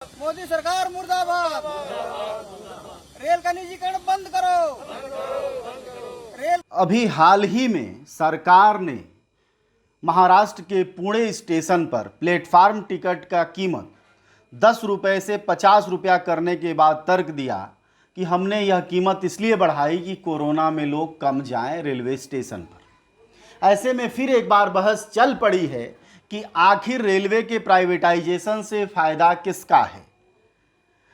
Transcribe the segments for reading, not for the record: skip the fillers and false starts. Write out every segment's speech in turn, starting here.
मोदी सरकार मुर्दाबाद। रेल का निजीकरण बंद करो। रेल अभी हाल ही में सरकार ने महाराष्ट्र के पुणे स्टेशन पर प्लेटफार्म टिकट का कीमत 10 रुपये से 50 रुपया करने के बाद तर्क दिया कि हमने यह कीमत इसलिए बढ़ाई कि कोरोना में लोग कम जाएं रेलवे स्टेशन पर। ऐसे में फिर एक बार बहस चल पड़ी है कि आखिर रेलवे के प्राइवेटाइजेशन से फ़ायदा किसका है।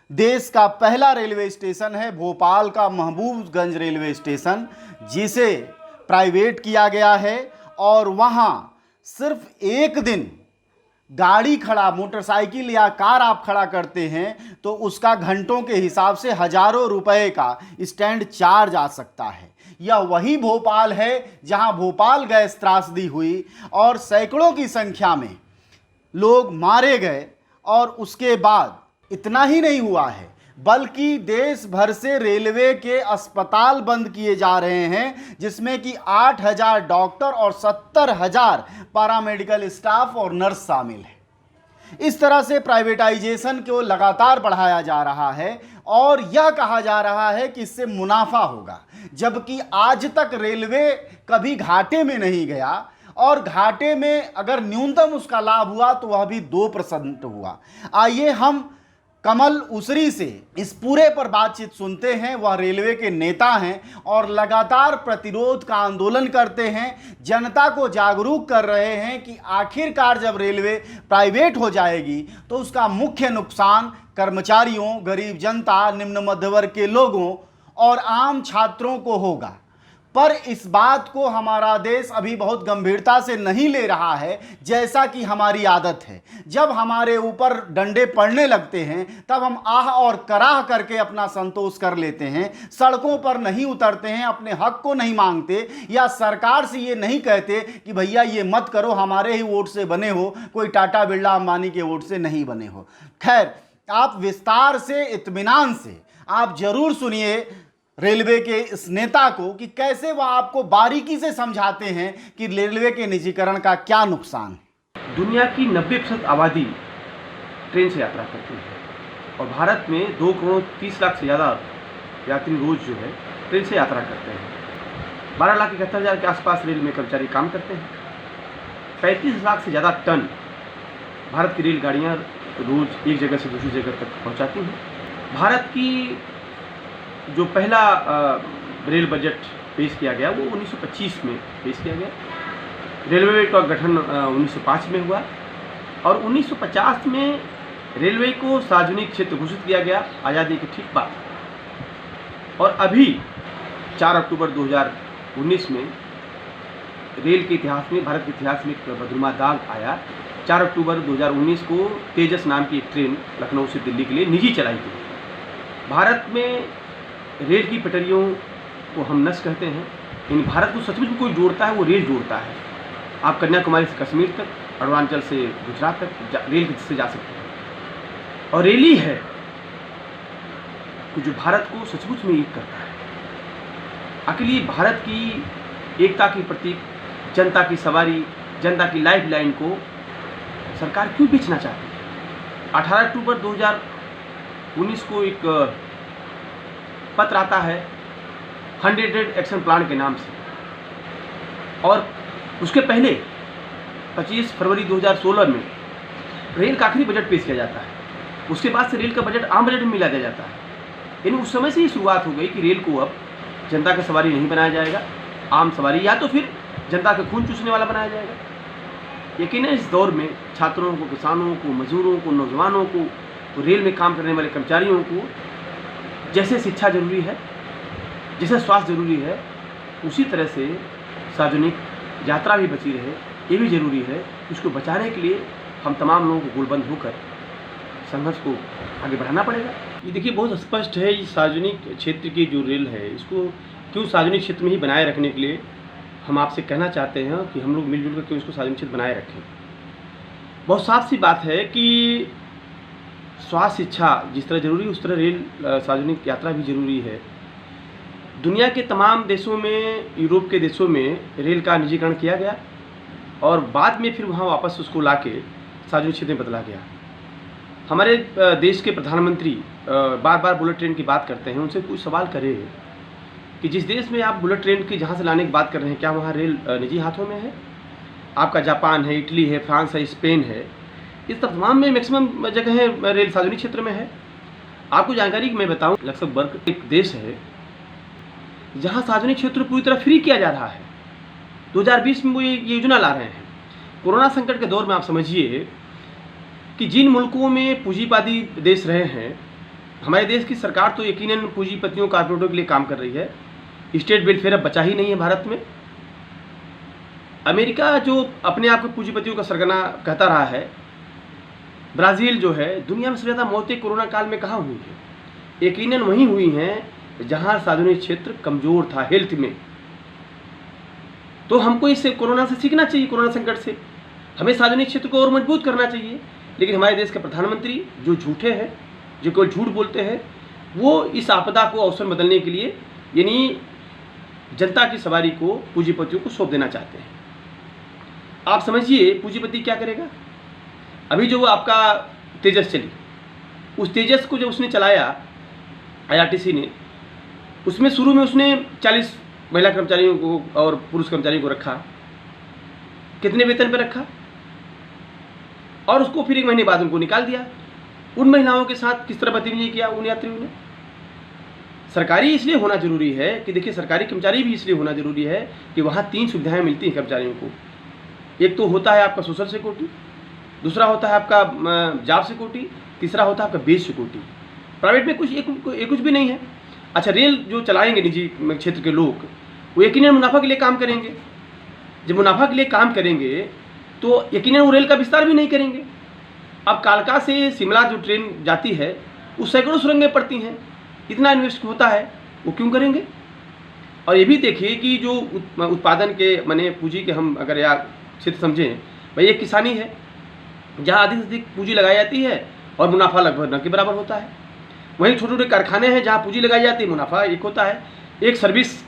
देश का पहला रेलवे स्टेशन है भोपाल का महबूबगंज रेलवे स्टेशन, जिसे प्राइवेट किया गया है और वहाँ सिर्फ एक दिन गाड़ी खड़ा, मोटरसाइकिल या कार आप खड़ा करते हैं तो उसका घंटों के हिसाब से हजारों रुपए का स्टैंड चार्ज आ सकता है। यह वही भोपाल है जहां भोपाल गैस त्रासदी हुई और सैकड़ों की संख्या में लोग मारे गए। और उसके बाद इतना ही नहीं हुआ है, बल्कि देश भर से रेलवे के अस्पताल बंद किए जा रहे हैं, जिसमें कि 8,000 डॉक्टर और 70,000 पैरामेडिकल स्टाफ और नर्स शामिल है। इस तरह से प्राइवेटाइजेशन को लगातार बढ़ाया जा रहा है और यह कहा जा रहा है कि इससे मुनाफा होगा, जबकि आज तक रेलवे कभी घाटे में नहीं गया और घाटे में अगर न्यूनतम उसका लाभ हुआ तो वह भी 2% हुआ। आइए हम कमल उसरी से इस पूरे पर बातचीत सुनते हैं। वह रेलवे के नेता हैं और लगातार प्रतिरोध का आंदोलन करते हैं, जनता को जागरूक कर रहे हैं कि आखिरकार जब रेलवे प्राइवेट हो जाएगी तो उसका मुख्य नुकसान कर्मचारियों, गरीब जनता, निम्न मध्य वर्ग के लोगों और आम छात्रों को होगा। पर इस बात को हमारा देश अभी बहुत गंभीरता से नहीं ले रहा है, जैसा कि हमारी आदत है। जब हमारे ऊपर डंडे पड़ने लगते हैं तब हम आह और कराह करके अपना संतोष कर लेते हैं, सड़कों पर नहीं उतरते हैं, अपने हक को नहीं मांगते या सरकार से ये नहीं कहते कि भैया ये मत करो, हमारे ही वोट से बने हो, कोई टाटा बिरला अंबानी के वोट से नहीं बने हो। खैर, आप विस्तार से, इत्मीनान से आप जरूर सुनिए रेलवे के इस नेता को कि कैसे वह आपको बारीकी से समझाते हैं कि रेलवे के निजीकरण का क्या नुकसान है। दुनिया की 90% आबादी ट्रेन से यात्रा करती है और भारत में 2 करोड़ 30 लाख से ज़्यादा यात्री रोज जो है ट्रेन से यात्रा करते हैं। 12,71,000 के आसपास रेल में कर्मचारी काम करते हैं। 35 लाख से ज़्यादा टन भारत की रेलगाड़ियाँ रोज एक जगह से दूसरी जगह तक पहुँचाती हैं। भारत की जो पहला रेल बजट पेश किया गया वो 1925 में पेश किया गया। रेलवे का गठन 1905 में हुआ और 1950 में रेलवे को सार्वजनिक क्षेत्र घोषित किया गया, आज़ादी के ठीक बाद। और अभी 4 अक्टूबर 2019 में रेल के इतिहास में, भारत के इतिहास में एक बदनुमा दाग आया। 4 अक्टूबर 2019 को तेजस नाम की एक ट्रेन लखनऊ से दिल्ली के लिए निजी चलाई गई। भारत में रेल की पटरियों को हम नस कहते हैं। इन भारत को सचमुच में कोई जोड़ता है वो रेल जोड़ता है। आप कन्याकुमारी से कश्मीर तक, अरुणाचल से गुजरात तक रेल से जा सकते हैं। और रेल ही है कि जो भारत को सचमुच में एक करता है। आखिर ये भारत की एकता की प्रतीक, जनता की सवारी, जनता की लाइफ लाइन को सरकार क्यों बेचना चाहती है। 18 अक्टूबर 2019 को एक पत्र आता है 100 डेज एक्शन प्लान के नाम से, और उसके पहले 25 फरवरी 2016 में रेल का आखिरी बजट पेश किया जाता है। उसके बाद से रेल का बजट आम बजट में मिला दिया जाता है। यानी उस समय से ही शुरुआत हो गई कि रेल को अब जनता का सवारी नहीं बनाया जाएगा, आम सवारी या तो फिर जनता का खून चूसने वाला बनाया जाएगा। यकीनन इस दौर में छात्रों को, किसानों को, मजदूरों को, नौजवानों को, रेल में काम करने वाले कर्मचारियों को जैसे शिक्षा जरूरी है, जैसे स्वास्थ्य जरूरी है, उसी तरह से सार्वजनिक यात्रा भी बची रहे, ये भी जरूरी है। उसको बचाने के लिए हम तमाम लोगों को गोलबंद होकर संघर्ष को आगे बढ़ाना पड़ेगा। ये देखिए बहुत स्पष्ट है, ये सार्वजनिक क्षेत्र की जो रेल है इसको क्यों सार्वजनिक क्षेत्र में ही बनाए रखने के लिए हम आपसे कहना चाहते हैं कि हम लोग मिलजुल कर क्यों इसको सार्वजनिक क्षेत्र बनाए रखें। बहुत साफ सी बात है कि स्वास्थ्य शिक्षा जिस तरह जरूरी है उस तरह रेल सार्वजनिक यात्रा भी जरूरी है। दुनिया के तमाम देशों में, यूरोप के देशों में रेल का निजीकरण किया गया और बाद में फिर वहाँ वापस उसको लाके सार्वजनिक क्षेत्र में बदला गया। हमारे देश के प्रधानमंत्री बार बार बुलेट ट्रेन की बात करते हैं, उनसे कोई सवाल करे कि जिस देश में आप बुलेट ट्रेन की जहाँ से लाने की बात कर रहे हैं, क्या वहाँ रेल निजी हाथों में है? आपका जापान है, इटली है, फ्रांस है, स्पेन है, इस तमाम में मैक्सिमम जगह है रेल सार्वजनिक क्षेत्र में है। आपको जानकारी मैं बताऊं, लक्समबर्ग एक देश है जहां सार्वजनिक क्षेत्र पूरी तरह फ्री किया जा रहा है। 2020 में वो ये योजना ला रहे हैं। कोरोना संकट के दौर में आप समझिए कि जिन मुल्कों में पूंजीवादी देश रहे हैं, हमारे देश की सरकार तो यकीनन पूंजीपतियों कॉर्पोरेटों के लिए काम कर रही है। स्टेट वेलफेयर अब बचा ही नहीं है भारत में। अमेरिका जो अपने आप को पूंजीपतियों का सरगना कहता रहा है, ब्राज़ील जो है, दुनिया में सबसे ज़्यादा मौतें कोरोना काल में कहाँ हुई है? यकीनन वहीं हुई हैं जहाँ सार्वजनिक क्षेत्र कमज़ोर था हेल्थ में। तो हमको इससे कोरोना से सीखना चाहिए, कोरोना संकट से हमें सार्वजनिक क्षेत्र को और मजबूत करना चाहिए। लेकिन हमारे देश के प्रधानमंत्री जो झूठे हैं, जो कोई झूठ बोलते हैं, वो इस आपदा को अवसर बदलने के लिए यानी जनता की सवारी को पूंजीपतियों को सौंप देना चाहते हैं। आप समझिए पूंजीपति क्या करेगा? अभी जो वो आपका तेजस चली, उस तेजस को जब उसने चलाया IRTC ने, उसमें शुरू में उसने 40 महिला कर्मचारियों को और पुरुष कर्मचारियों को रखा। कितने वेतन पे रखा? और उसको फिर 1 महीने बाद उनको निकाल दिया। उन महिलाओं के साथ किस तरह बदतमीजी किया उन यात्रियों ने? सरकारी इसलिए होना जरूरी है कि देखिए, सरकारी कर्मचारी भी इसलिए होना जरूरी है कि वहाँ 3 सुविधाएं मिलती हैं कर्मचारियों को। एक तो होता है आपका सोशल सिक्योरिटी, दूसरा होता है आपका जॉब सिक्योरिटी, तीसरा होता है आपका बेस सिक्योरिटी। प्राइवेट में कुछ भी नहीं है। अच्छा, रेल जो चलाएंगे निजी क्षेत्र के लोग, वो यकीनन मुनाफा के लिए काम करेंगे। जब मुनाफा के लिए काम करेंगे तो यकीनन वो रेल का विस्तार भी नहीं करेंगे। अब कालका से शिमला जो ट्रेन जाती है, उस सैकड़ों सुरंगें पड़ती हैं, इतना इन्वेस्ट होता है, वो क्यों करेंगे? और ये भी देखिए कि जो उत्पादन के माने पूंजी के हम अगर या क्षेत्र समझें, भाई एक किसानी है जहाँ अधिक से अधिक पूंजी लगाई जाती है और मुनाफा लगभग न के बराबर होता है। वहीं छोटे छोटे कारखाने हैं जहाँ पूंजी लगाई जाती है, मुनाफा एक होता है। एक सर्विस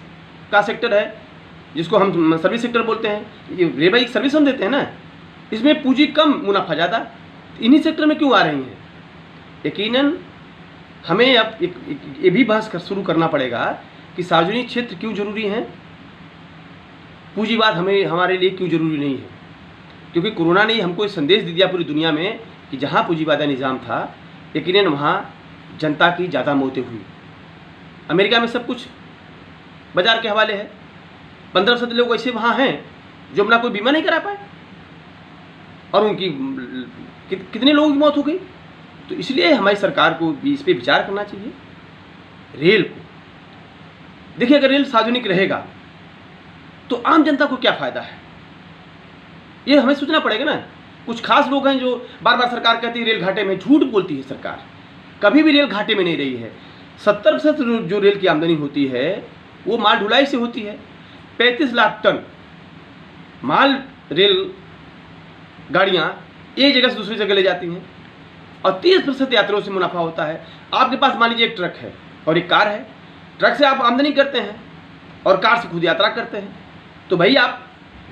का सेक्टर है जिसको हम सर्विस सेक्टर बोलते हैं। ये रेलवे एक सर्विस हम देते हैं ना, इसमें पूंजी कम मुनाफा ज़्यादा। इन्हीं सेक्टर में क्यों आ रही हैं? यकीनन हमें अब ये भी बहस शुरू करना पड़ेगा कि सार्वजनिक क्षेत्र क्यों जरूरी हैं, पूंजीवाद हमारे लिए क्यों जरूरी नहीं है। क्योंकि कोरोना ने हमको एक संदेश दे दिया पूरी दुनिया में कि जहाँ पूंजीवादी निज़ाम था, यकीनन वहाँ जनता की ज़्यादा मौतें हुई। अमेरिका में सब कुछ बाजार के हवाले है। 15% लोग ऐसे वहाँ हैं जो अपना कोई बीमा नहीं करा पाए और उनकी कितने लोगों की मौत हो गई। तो इसलिए हमारी सरकार को भी इस पर विचार करना चाहिए। रेल को देखिए, अगर रेल सार्वजनिक रहेगा तो आम जनता को क्या फ़ायदा है, ये हमें सोचना पड़ेगा ना। कुछ खास लोग हैं जो बार बार सरकार कहती है रेल घाटे में, झूठ बोलती है सरकार। कभी भी रेल घाटे में नहीं रही है। 70% जो रेल की आमदनी होती है वो माल ढुलाई से होती है। 35 लाख टन माल रेल गाड़ियाँ एक जगह से दूसरी जगह ले जाती हैं और 30% यात्रियों से मुनाफा होता है। आपके पास मान लीजिए एक ट्रक है और एक कार है। ट्रक से आप आमदनी करते हैं और कार से खुद यात्रा करते हैं। तो भाई आप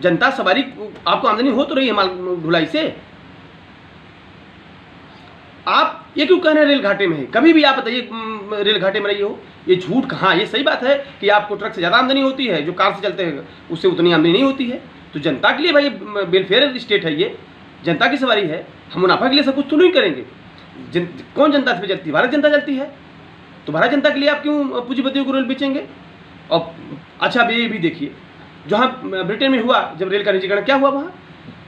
जनता सवारी, आपको आमदनी हो तो रही है माल ढुलाई से। आप ये क्यों कह रहे हैं रेल घाटे में है? कभी भी आप बताइए रेल घाटे में रही हो, ये झूठ कहाँ। ये सही बात है कि आपको ट्रक से ज़्यादा आमदनी होती है, जो कार से चलते हैं उससे उतनी आमदनी नहीं होती है। तो जनता के लिए भाई वेलफेयर स्टेट है, ये जनता की सवारी है। हम मुनाफा के लिए सब कुछ तो नहीं करेंगे। कौन जनता पे चलती है? भारत जनता चलती है। तो भारत जनता के लिए आप क्यों पूंजीपतियों को रेल बेचेंगे? और अच्छा अब ये भी देखिए, जहाँ ब्रिटेन में हुआ जब रेल का निजीकरण, क्या हुआ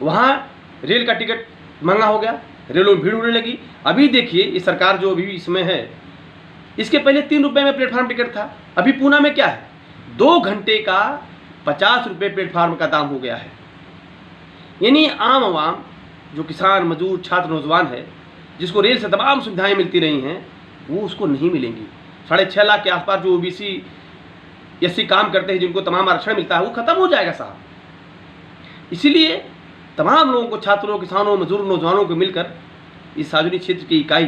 वहाँ रेल का टिकट महंगा हो गया, रेलों में भीड़ उड़ने लगी। अभी देखिए ये सरकार जो अभी इसमें है, इसके पहले 3 रुपये में प्लेटफार्म टिकट था। अभी पूना में क्या है, 2 घंटे का 50 रुपये प्लेटफार्म का दाम हो गया है। यानी आम आवाम जो किसान, मजदूर, छात्र, नौजवान है, जिसको रेल से तमाम सुविधाएं मिलती रही हैं, वो उसको नहीं मिलेंगी। 6.5 लाख के आसपास जो OBC SC काम करते हैं, जिनको तमाम आरक्षण मिलता है, वो खत्म हो जाएगा साहब। इसीलिए तमाम लोगों को, छात्रों, किसानों, मजदूरों, नौजवानों को मिलकर इस सार्वजनिक क्षेत्र की इकाई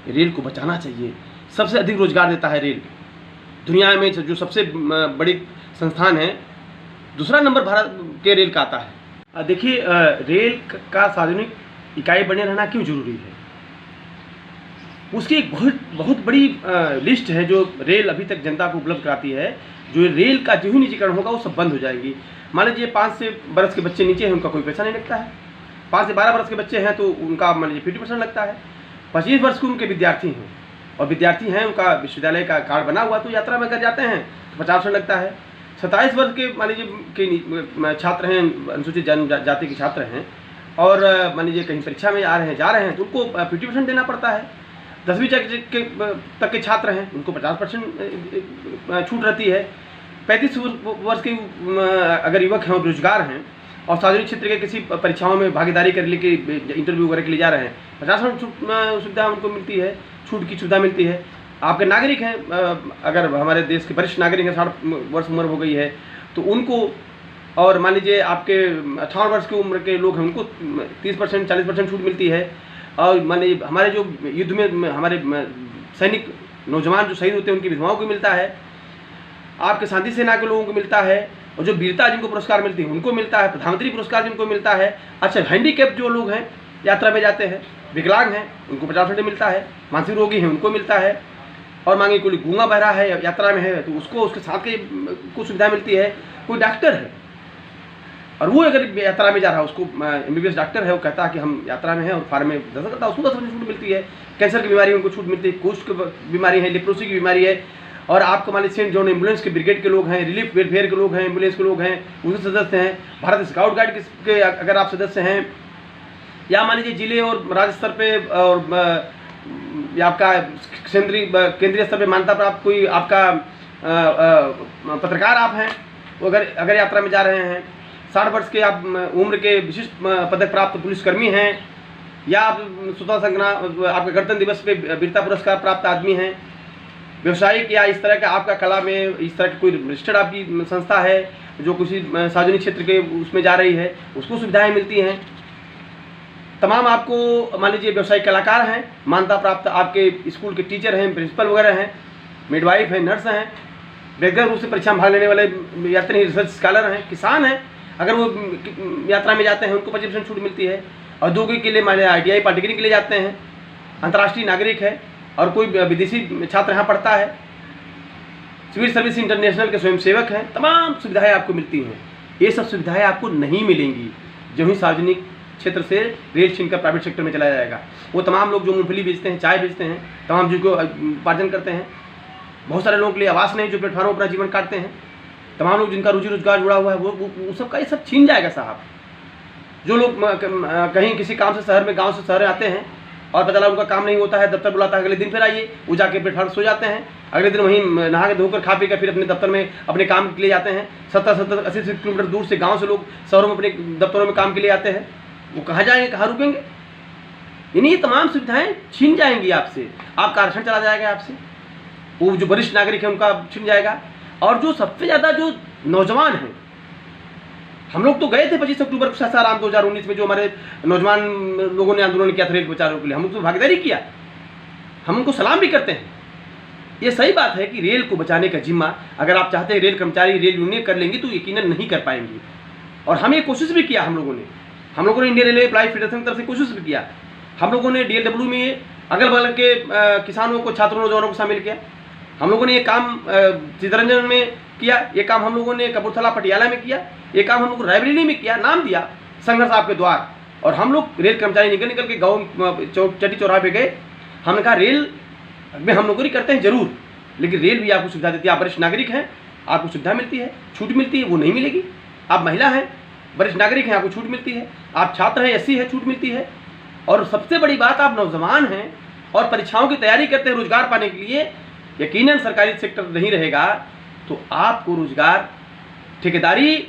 रेल को बचाना चाहिए। सबसे अधिक रोजगार देता है रेल। दुनिया में जो सबसे बड़ी संस्थान है, दूसरा नंबर भारत के रेल का आता है। देखिए रेल का सार्वजनिक इकाई बने रहना क्यों जरूरी है? उसकी एक बहुत बड़ी लिस्ट है जो रेल अभी तक जनता को उपलब्ध कराती है। जो रेल का जो ही निजीकरण होगा वो सब बंद हो जाएगी। मान लीजिए 5 से बरस के बच्चे नीचे हैं, उनका कोई पैसा नहीं लगता है। 5 से 12 बरस के बच्चे हैं तो उनका मान लीजिए 50% लगता है। 25 वर्ष के उनके विद्यार्थी हैं और विद्यार्थी हैं, उनका विश्वविद्यालय का कार्ड बना हुआ तो यात्रा में अगर जाते हैं तो 50% लगता है। 27 वर्ष के मान लीजिए के छात्र हैं, अनुसूचित जनजाति के छात्र हैं और मान लीजिए कहीं परीक्षा में जा रहे हैं तो उनको 50% देना पड़ता है। 10वीं तक के छात्र हैं, उनको 50% छूट रहती है। 35 वर्ष के अगर युवक हैं और बेरोजगार हैं और सार्वजनिक क्षेत्र के किसी परीक्षाओं में भागीदारी कर लेके इंटरव्यू वगैरह के लिए जा रहे हैं, 50% सुविधा उनको मिलती है, छूट की सुविधा मिलती है। आपके नागरिक हैं, अगर हमारे देश के वरिष्ठ नागरिक हैं, 60 वर्ष उम्र हो गई है तो उनको, और मान लीजिए आपके 58 वर्ष की उम्र के लोग हैं उनको 30% 40% छूट मिलती है। और मान लीजिए हमारे जो युद्ध में हमारे सैनिक नौजवान जो शहीद होते हैं उनकी विधवाओं को मिलता है, आपके शांति सेना के लोगों को मिलता है, और जो वीरता जिनको पुरस्कार मिलती है उनको मिलता है, प्रधानमंत्री पुरस्कार जिनको मिलता है। अच्छा, हैंडीकैप जो लोग हैं यात्रा में जाते हैं, विकलांग हैं, उनको 50% मिलता है, मानसिक रोगी हैं उनको मिलता है, और मांगे कोई गूंगा बहरा है यात्रा में है तो उसको उसके साथ के कुछ सुविधा मिलती है। कोई डॉक्टर है और वो अगर यात्रा में जा रहा है, उसको MBBS डॉक्टर है, वो कहता है कि हम यात्रा में हैं और फार्म में दस्तखत करता है, उसको 10% छूट मिलती है। कैंसर की बीमारी उनको छूट मिलती है, कोष्ठ की बीमारी है, लेप्रोसी की बीमारी है। और आपको मान लीजिए सेंट जॉन एम्बुलेंस के ब्रिगेड के लोग हैं, रिलीफ वेलफेयर के लोग हैं, एम्बुलेंस के लोग हैं, उनके सदस्य हैं। भारत स्काउट गाइड के अगर आप सदस्य हैं, या मान लीजिए जिले और राज्य स्तर पे और या आपका केंद्रीय स्तर पे मान्यता प्राप्त कोई आपका पत्रकार आप हैं, तो अगर यात्रा में जा रहे हैं, 60 वर्ष के आप उम्र के विशिष्ट पदक प्राप्त पुलिसकर्मी हैं, या आप स्वतंत्रता संग्राम आपके गणतंत्र दिवस पे वीरता पुरस्कार प्राप्त आदमी हैं, व्यवसायिक या इस तरह का आपका कला में इस तरह की कोई रजिस्टर्ड आपकी संस्था है जो किसी सार्वजनिक क्षेत्र के उसमें जा रही है, उसको सुविधाएं मिलती हैं। तमाम आपको मान लीजिए व्यवसायिक कलाकार हैं, मान्यता प्राप्त आपके स्कूल के टीचर हैं, प्रिंसिपल वगैरह हैं, मिडवाइफ हैं, नर्स हैं, व्यक्तिगत रूप से परीक्षा में भाग लेने वाले यात्री रिसर्च स्कॉलर हैं, किसान हैं, अगर वो यात्रा में जाते हैं उनको 25% छूट मिलती है। औद्योगिक के लिए मान लीजिए ITI पॉलिटेक्निक के लिए जाते हैं, अंतर्राष्ट्रीय नागरिक है और कोई विदेशी छात्र यहाँ पढ़ता है, सिविल सर्विस इंटरनेशनल के स्वयंसेवक हैं, तमाम सुविधाएं आपको मिलती हैं। ये सब सुविधाएं आपको नहीं मिलेंगी जो ही सार्वजनिक क्षेत्र से रेल छीनकर प्राइवेट सेक्टर में चला जाएगा। वो तमाम लोग जो मूंगफली बेचते हैं, चाय बेचते हैं, तमाम जिनको उपार्जन करते हैं, बहुत सारे लोगों के लिए आवास नहीं जो प्लेटफार्मों पर अपना जीवन काटते हैं, तमाम लोग जिनका रोजी रोजगार जुड़ा हुआ है वो सबका ये सब छीन जाएगा साहब। जो लोग कहीं किसी काम से शहर में, गांव से शहर आते हैं और पता लगा उनका काम नहीं होता है, दफ्तर बुलाता है, अगले दिन फिर आइए, वो जाके प्लेटफार्म सो जाते हैं, अगले दिन वहीं नहा के धोकर खा पी कर फिर अपने दफ्तर में अपने काम के लिए जाते हैं। 70-80 किलोमीटर दूर से गाँव से लोग शहरों में अपने दफ्तरों में काम के लिए आते हैं, वो कहाँ जाएंगे, कहाँ रुकेंगे? यानी ये तमाम सुविधाएं छीन जाएंगी आपसे, आपका आरक्षण चला जाएगा आपसे, वो जो वरिष्ठ नागरिक है उनका छीन जाएगा। और जो सबसे ज़्यादा जो नौजवान हैं, हम लोग तो गए थे 25 अक्टूबर को सासाराम 2019 में, जो हमारे नौजवान लोगों ने आंदोलन किया था रेल बचाने के लिए, हम लोग तो भागीदारी किया, हम उनको सलाम भी करते हैं। ये सही बात है कि रेल को बचाने का जिम्मा अगर आप चाहते हैं रेल कर्मचारी रेल यूनियन कर लेंगी तो यकीनन नहीं कर पाएंगी। और हम ये कोशिश भी किया, हम लोगों ने इंडियन रेलवे एम्प्लॉय फेडरेशन की तरफ से कोशिश भी किया। हम लोगों ने DLW में अगल बगल के किसानों को, छात्रों, नौजवानों को शामिल किया। हम लोगों ने ये काम चित्तरंजन में किया, ये काम हम लोगों ने कपूरथला पटियाला में किया, ये काम हम लोग रायबरेली में किया, नाम दिया संघर्ष आपके द्वार। और हम लोग रेल कर्मचारी निकल के गाँव चट्टी चौराहे पे गए, हमने कहा रेल में हम नौकरी करते हैं जरूर, लेकिन रेल भी आपको सुविधा देती है। आप वरिष्ठ नागरिक हैं, आपको सुविधा मिलती है, छूट मिलती है, वो नहीं मिलेगी। आप महिला हैं, वरिष्ठ नागरिक हैं, आपको छूट मिलती है। आप छात्र हैं, SC है, छूट मिलती है। और सबसे बड़ी बात, आप नौजवान हैं और परीक्षाओं की तैयारी करते हैं रोजगार पाने के लिए, यकीनन सरकारी सेक्टर नहीं रहेगा तो आपको रोजगार, ठेकेदारी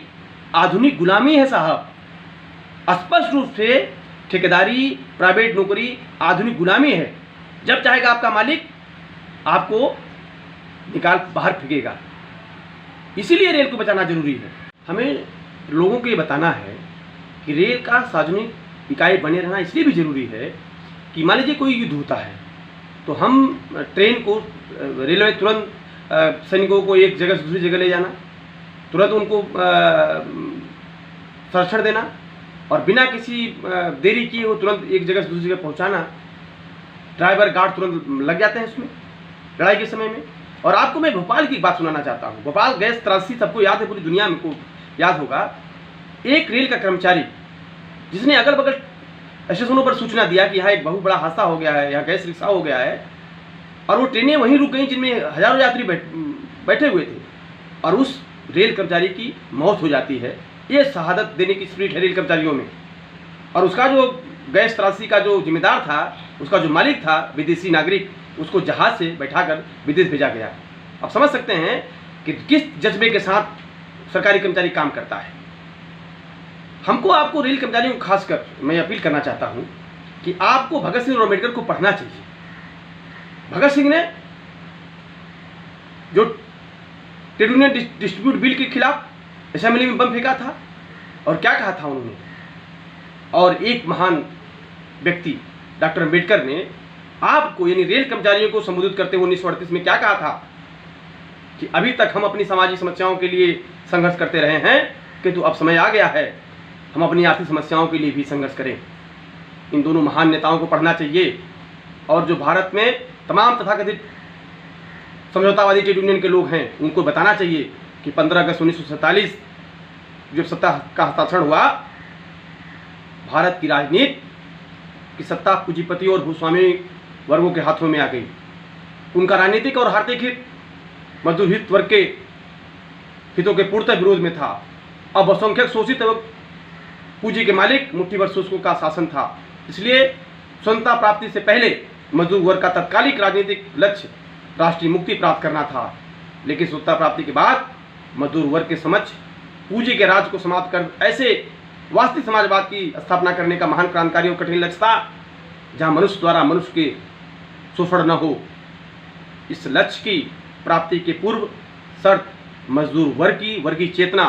आधुनिक गुलामी है साहब, स्पष्ट रूप से ठेकेदारी, प्राइवेट नौकरी आधुनिक गुलामी है। जब चाहेगा आपका मालिक आपको निकाल बाहर फेंकेगा। इसीलिए रेल को बचाना जरूरी है। हमें लोगों को ये बताना है कि रेल का सार्वजनिक इकाई बने रहना इसलिए भी जरूरी है कि मान लीजिए कोई युद्ध होता है तो हम ट्रेन को, रेलवे तुरंत सैनिकों को एक जगह से दूसरी जगह ले जाना, तुरंत उनको संरक्षण देना और बिना किसी देरी किए वो तुरंत एक जगह से दूसरी जगह पहुंचाना, ड्राइवर गार्ड तुरंत लग जाते हैं उसमें लड़ाई के समय में। और आपको मैं भोपाल की एक बात सुनाना चाहता हूँ। भोपाल गैस त्रासदी सबको याद है, पूरी दुनिया में को याद होगा। एक रेल का कर्मचारी जिसने अगल बगल स्टेशनों पर सूचना दिया कि यहाँ एक बहुत बड़ा हादसा हो गया है, यहाँ गैस रिक्शा हो गया है, और वो ट्रेनें वहीं रुक गई जिनमें हजारों यात्री बैठे हुए थे, और उस रेल कर्मचारी की मौत हो जाती है। ये शहादत देने की स्पिरिट है रेल कर्मचारियों में। और उसका जो गैस त्रासदी का जो जिम्मेदार था, उसका जो मालिक था विदेशी नागरिक, उसको जहाज से बैठाकर विदेश भेजा गया। अब समझ सकते हैं कि किस जज्बे के साथ सरकारी कर्मचारी काम करता है। हमको आपको रेल कर्मचारियों को खासकर मैं अपील करना चाहता हूं कि आपको भगत सिंह और अम्बेडकर को पढ़ना चाहिए। भगत सिंह ने जो ट्रेड यूनियन डिस्ट्रीब्यूट बिल के खिलाफ असेंबली में बम फेंका था, और क्या कहा था उन्होंने, और एक महान व्यक्ति डॉक्टर अम्बेडकर ने आपको यानी रेल कर्मचारियों को संबोधित करते हुए 1938 में क्या कहा था कि अभी तक हम अपनी सामाजिक समस्याओं के लिए संघर्ष करते रहे हैं, किंतु अब समय आ गया है हम अपनी आर्थिक समस्याओं के लिए भी संघर्ष करें। इन दोनों महान नेताओं को पढ़ना चाहिए। और जो भारत में तमाम तथाकथित समझौतावादी ट्रेड यूनियन के लोग हैं, उनको बताना चाहिए कि 15 अगस्त 1947 जब सत्ता का हस्ताक्षर हुआ, भारत की राजनीति की सत्ता पूंजीपति और भूस्वामी वर्गों के हाथों में आ गई। उनका राजनीतिक और आर्थिक हित मजदूर हित वर्ग के हितों के पूर्णतः विरोध में था। अब बहुसंख्यक शोषित एवं पूंजी के मालिक मुट्ठीभर शोषकों का शासन था। इसलिए स्वतंत्रता प्राप्ति से पहले मजदूर वर्ग का तत्कालिक राजनीतिक लक्ष्य राष्ट्रीय मुक्ति प्राप्त करना था। लेकिन स्वतंत्रता प्राप्ति के बाद मजदूर वर्ग के समक्ष पूंजी के राज को समाप्त कर ऐसे वास्तविक समाजवाद की स्थापना करने का महान क्रांतिकारी और कठिन लक्ष्य था जहां मनुष्य द्वारा मनुष्य के शोषण न हो। इस लक्ष्य की प्राप्ति के पूर्व शर्त मजदूर वर्ग की वर्गीय चेतना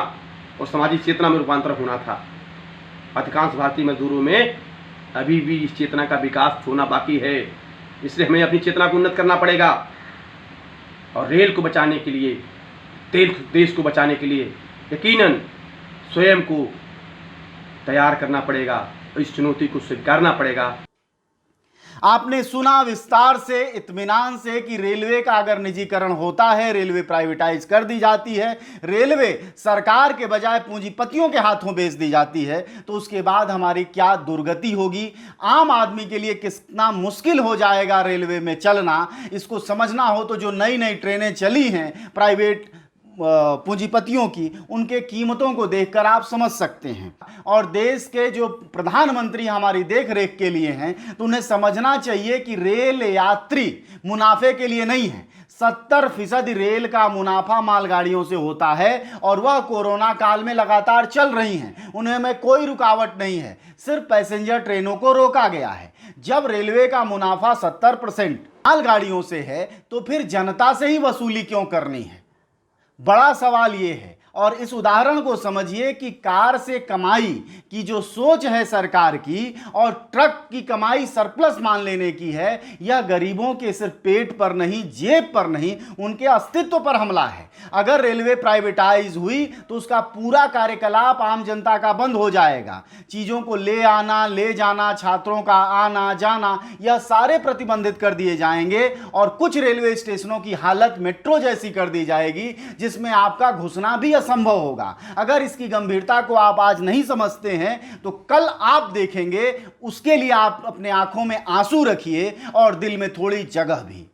और सामाजिक चेतना में रूपांतर होना था। अधिकांश भारतीय मजदूरों में अभी भी इस चेतना का विकास होना बाकी है। इसलिए हमें अपनी चेतना को उन्नत करना पड़ेगा, और रेल को बचाने के लिए, देश को बचाने के लिए यकीनन स्वयं को तैयार करना पड़ेगा, इस चुनौती को स्वीकारना पड़ेगा। आपने सुना विस्तार से, इत्मीनान से कि रेलवे का अगर निजीकरण होता है, रेलवे प्राइवेटाइज कर दी जाती है, रेलवे सरकार के बजाय पूंजीपतियों के हाथों बेच दी जाती है, तो उसके बाद हमारी क्या दुर्गति होगी, आम आदमी के लिए कितना मुश्किल हो जाएगा रेलवे में चलना। इसको समझना हो तो जो नई नई ट्रेनें चली हैं प्राइवेट पूंजीपतियों की, उनके कीमतों को देखकर आप समझ सकते हैं। और देश के जो प्रधानमंत्री हमारी देख रेख के लिए हैं, तो उन्हें समझना चाहिए कि रेल यात्री मुनाफे के लिए नहीं है। 70% रेल का मुनाफा मालगाड़ियों से होता है, और वह कोरोना काल में लगातार चल रही हैं, उनमें कोई रुकावट नहीं है। सिर्फ पैसेंजर ट्रेनों को रोका गया है। जब रेलवे का मुनाफा 70% मालगाड़ियों से है, तो फिर जनता से ही वसूली क्यों करनी है? बड़ा सवाल ये है। और इस उदाहरण को समझिए कि कार से कमाई की जो सोच है सरकार की, और ट्रक की कमाई सरप्लस मान लेने की है, यह गरीबों के सिर्फ पेट पर नहीं, जेब पर नहीं, उनके अस्तित्व पर हमला है। अगर रेलवे प्राइवेटाइज हुई तो उसका पूरा कार्यकलाप आम जनता का बंद हो जाएगा। चीज़ों को ले आना, ले जाना, छात्रों का आना जाना, यह सारे प्रतिबंधित कर दिए जाएंगे। और कुछ रेलवे स्टेशनों की हालत मेट्रो जैसी कर दी जाएगी, जिसमें आपका घुसना भी असंभव होगा। अगर इसकी गंभीरता को आप आज नहीं समझते हैं, तो कल आप देखेंगे। उसके लिए आप अपने आंखों में आंसू रखिए और दिल में थोड़ी जगह भी।